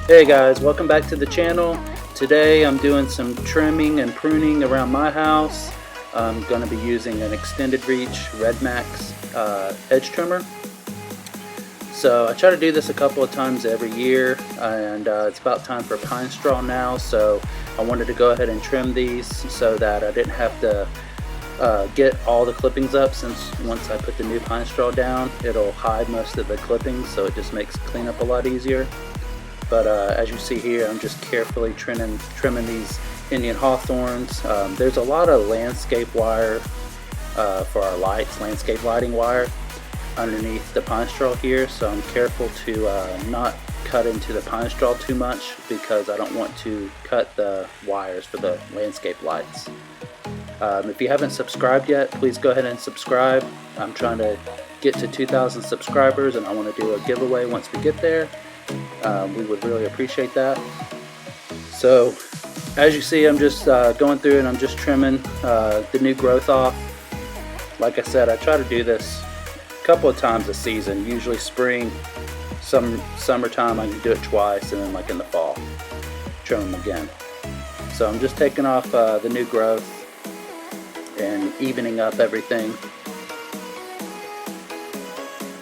Hey guys, welcome back to the channel. Today I'm doing some trimming and pruning around my house. I'm going to be using an extended reach Red Max hedge trimmer. So I try to do this a couple of times every year, and it's about time for pine straw now, so I wanted to go ahead and trim these so that I didn't have to get all the clippings up, since once I put the new pine straw down it'll hide most of the clippings, so it just makes cleanup a lot easier. But as you see here, I'm just carefully trimming these Indian hawthorns. There's a lot of landscape wire for our lights, landscape lighting wire underneath the pine straw here, so I'm careful to not cut into the pine straw too much, because I don't want to cut the wires for the landscape lights. If you haven't subscribed yet, please go ahead and subscribe. I'm trying to get to 2,000 subscribers, and I want to do a giveaway once we get there. We would really appreciate that. So as you see, I'm just going through and I'm just trimming the new growth off. Like I said, I try to do this a couple of times a season, usually spring, summertime I can do it twice, and then like in the fall trim them again. So I'm just taking off the new growth and evening up everything.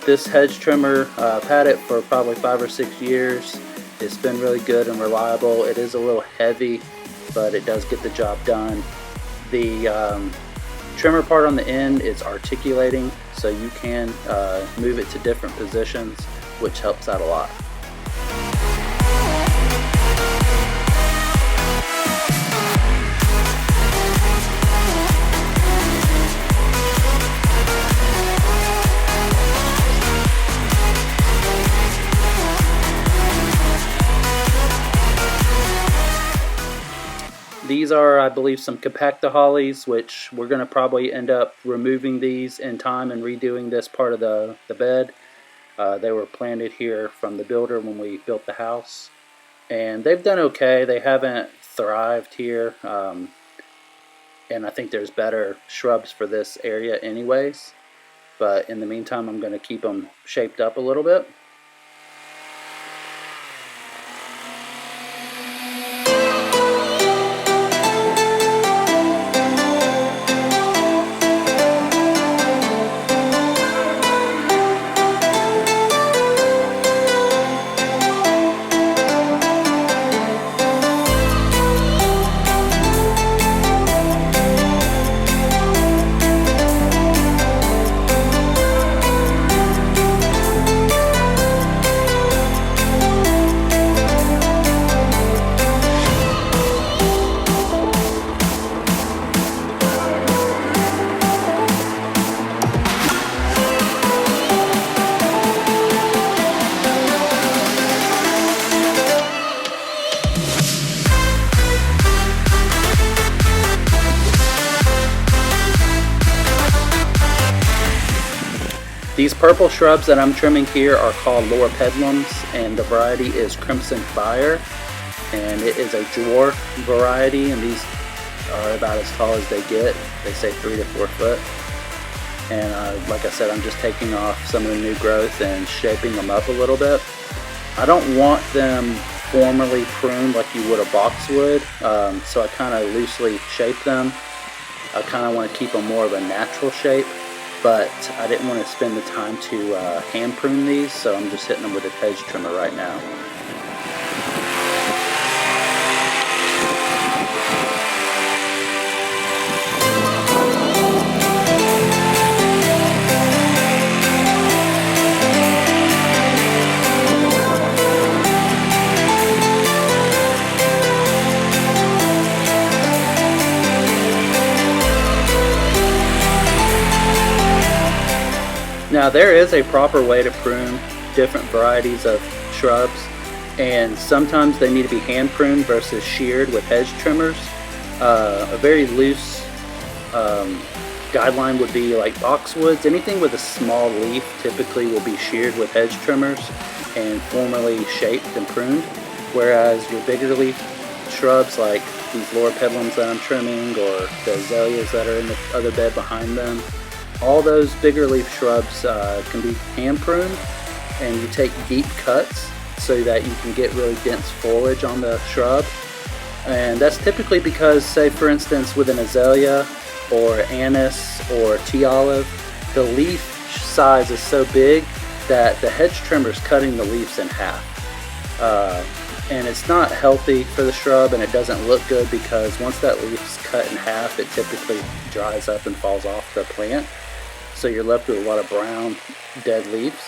This hedge trimmer, I've had it for probably 5 or 6 years. It's been really good and reliable. It is a little heavy, but it does get the job done. The trimmer part on the end is articulating, so you can move it to different positions, which helps out a lot. These are, I believe, some compacta Hollies, which we're going to probably end up removing these in time and redoing this part of the bed. They were planted here from the builder when we built the house, and they've done okay. They haven't thrived here, and I think there's better shrubs for this area anyways, but in the meantime I'm going to keep them shaped up a little bit. These purple shrubs that I'm trimming here are called lower pedlums, and the variety is Crimson Fire, and it is a dwarf variety, and these are about as tall as they get. They say 3 to 4 foot. And like I said, I'm just taking off some of the new growth and shaping them up a little bit. I don't want them formally pruned like you would a boxwood, so I kind of loosely shape them. I kind of want to keep them more of a natural shape, but I didn't want to spend the time to hand prune these, so I'm just hitting them with a hedge trimmer right now. Now there is a proper way to prune different varieties of shrubs, and sometimes they need to be hand pruned versus sheared with hedge trimmers. A very loose guideline would be like boxwoods. Anything with a small leaf typically will be sheared with hedge trimmers and formally shaped and pruned, whereas your bigger leaf shrubs like these lower pedlums that I'm trimming, or the azaleas that are in the other bed behind them, all those bigger leaf shrubs can be hand pruned, and you take deep cuts so that you can get really dense foliage on the shrub. And that's typically because, say for instance with an azalea or anise or tea olive, the leaf size is so big that the hedge trimmer is cutting the leaves in half. And it's not healthy for the shrub, and it doesn't look good because once that leaf's cut in half, it typically dries up and falls off the plant. So you're left with a lot of brown, dead leaves.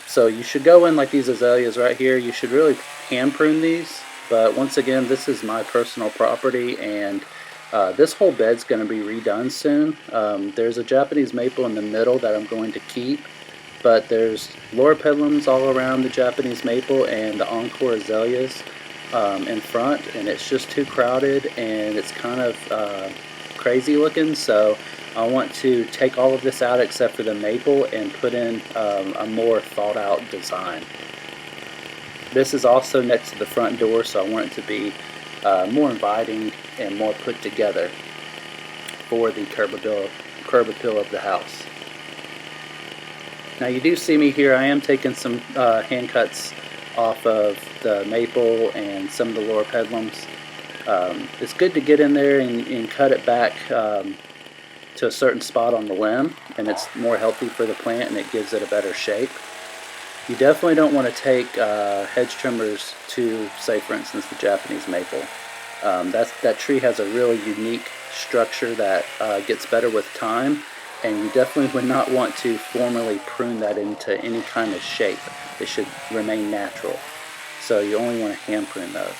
So you should go in like these azaleas right here. You should really hand prune these. But once again, this is my personal property, and this whole bed's going to be redone soon. There's a Japanese maple in the middle that I'm going to keep. But there's loropetalums all around the Japanese maple and the encore azaleas in front, and it's just too crowded and it's kind of crazy looking. So I want to take all of this out except for the maple and put in a more thought out design. This is also next to the front door, so I want it to be more inviting and more put together for the curb appeal of the house. Now you do see me here, I am taking some hand cuts off of the maple and some of the loropetalums. It's good to get in there and cut it back to a certain spot on the limb, and it's more healthy for the plant and it gives it a better shape. You definitely don't want to take hedge trimmers to, say for instance, the Japanese maple. That tree has a really unique structure that gets better with time, and you definitely would not want to formally prune that into any kind of shape. It should remain natural. So you only want to hand prune those.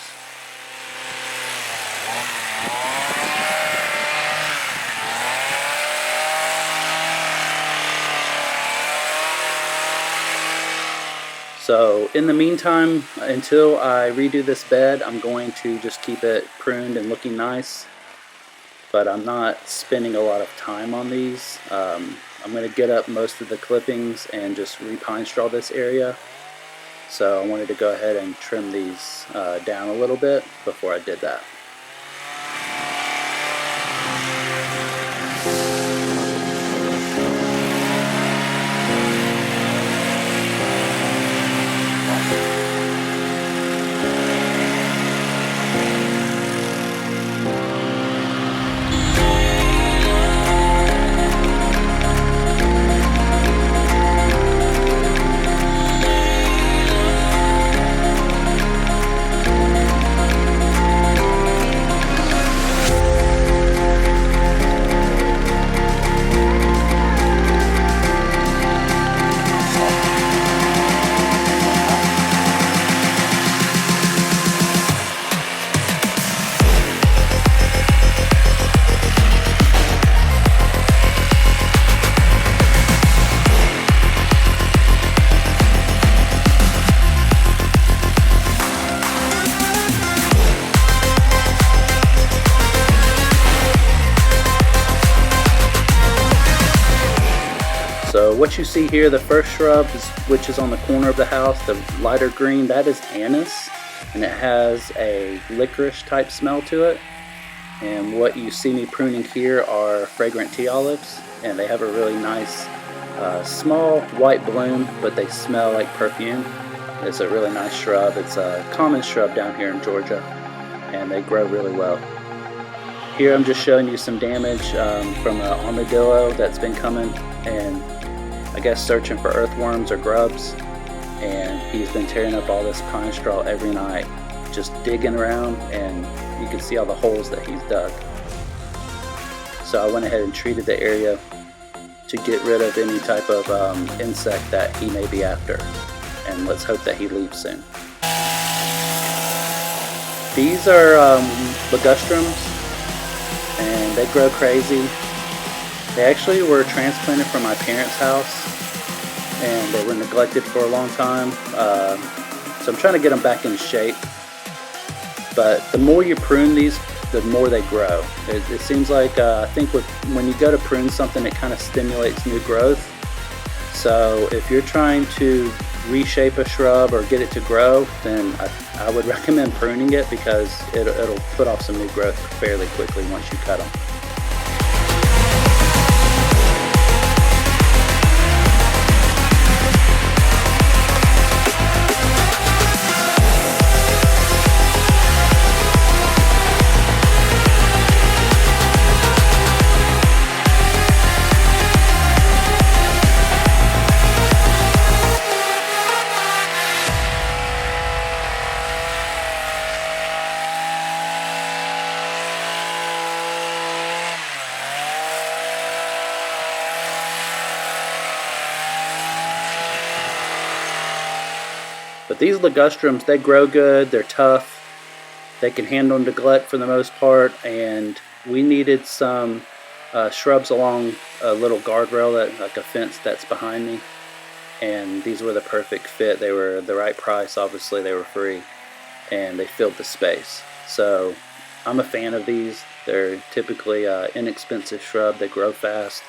So in the meantime, until I redo this bed, I'm going to just keep it pruned and looking nice. But I'm not spending a lot of time on these. I'm going to get up most of the clippings and just repine straw this area. So I wanted to go ahead and trim these down a little bit before I did that. So what you see here, the first shrub, which is on the corner of the house, the lighter green, that is anise, and it has a licorice type smell to it. And what you see me pruning here are fragrant tea olives, and they have a really nice small white bloom, but they smell like perfume. It's a really nice shrub. It's a common shrub down here in Georgia, and they grow really well. Here I'm just showing you some damage from an armadillo that's been coming and I guess searching for earthworms or grubs, and he's been tearing up all this pine straw every night, just digging around, and you can see all the holes that he's dug. So I went ahead and treated the area to get rid of any type of insect that he may be after, and let's hope that he leaves soon. These are ligustrums, and they grow crazy. They actually were transplanted from my parents' house, and they were neglected for a long time. So I'm trying to get them back in shape. But the more you prune these, the more they grow. It seems like, I think when you go to prune something, it kind of stimulates new growth. So if you're trying to reshape a shrub or get it to grow, then I would recommend pruning it, because it'll put off some new growth fairly quickly once you cut them. But these ligustrums, they grow good, they're tough, they can handle neglect for the most part, and we needed some shrubs along a little guardrail, like a fence that's behind me, and these were the perfect fit. They were the right price, obviously they were free, and they filled the space. So I'm a fan of these. They're typically inexpensive shrub, they grow fast.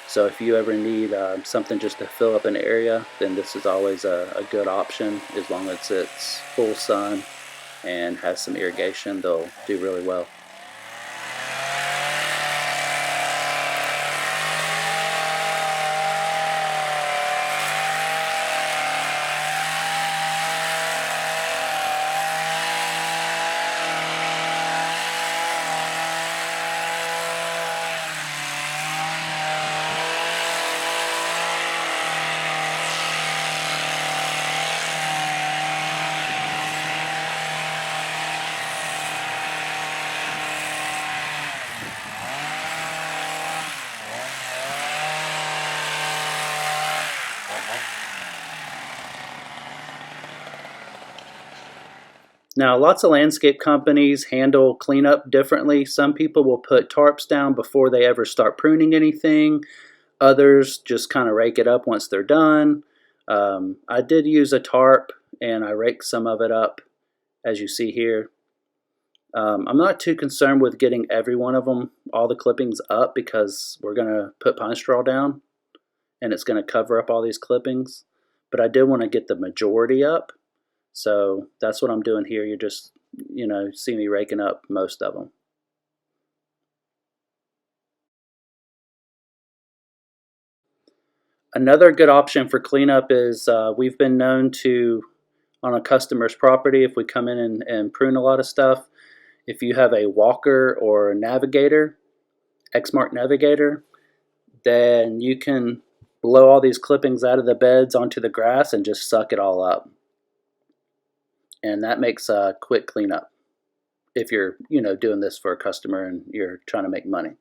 So if you ever need something just to fill up an area, then this is always a good option. As long as it's full sun and has some irrigation, they'll do really well. Now, lots of landscape companies handle cleanup differently. Some people will put tarps down before they ever start pruning anything. Others just kind of rake it up once they're done. I did use a tarp, and I raked some of it up, as you see here. I'm not too concerned with getting every one of them, all the clippings up, because we're going to put pine straw down, and it's going to cover up all these clippings. But I did want to get the majority up. So that's what I'm doing here. You just, see me raking up most of them. Another good option for cleanup is we've been known to, on a customer's property, if we come in and prune a lot of stuff, if you have a walker or a navigator, Exmark navigator, then you can blow all these clippings out of the beds onto the grass and just suck it all up. And that makes a quick cleanup if you're, doing this for a customer and you're trying to make money.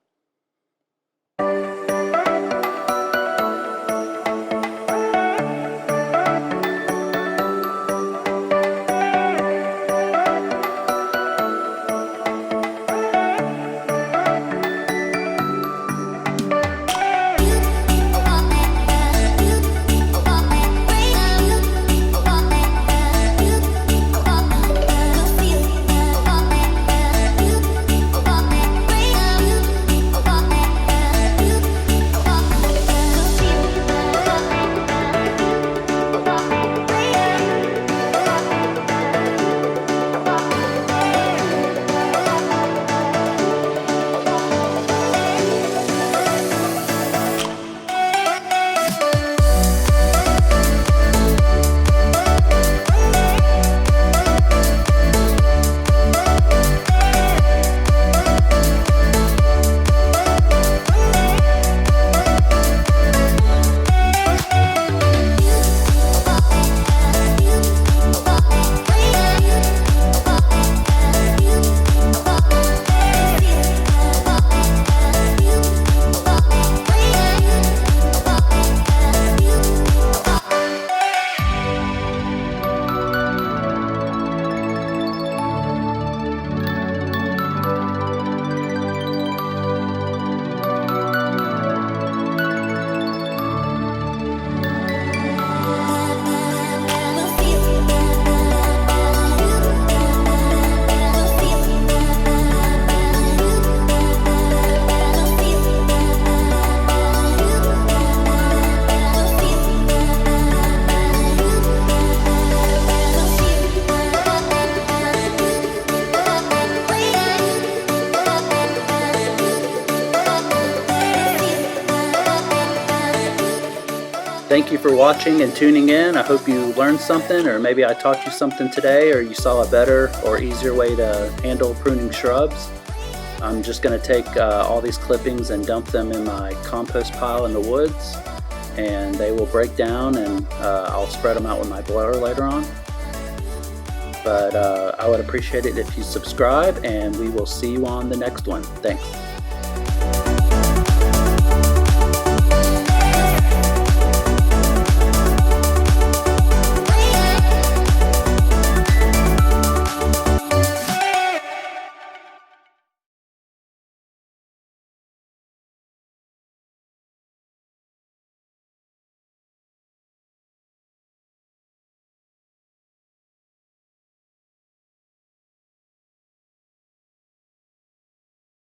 Thank you for watching and tuning in. I hope you learned something, or maybe I taught you something today, or you saw a better or easier way to handle pruning shrubs. I'm just going to take all these clippings and dump them in my compost pile in the woods, and they will break down, and I'll spread them out with my blower later on. But I would appreciate it if you subscribe, and we will see you on the next one. Thanks.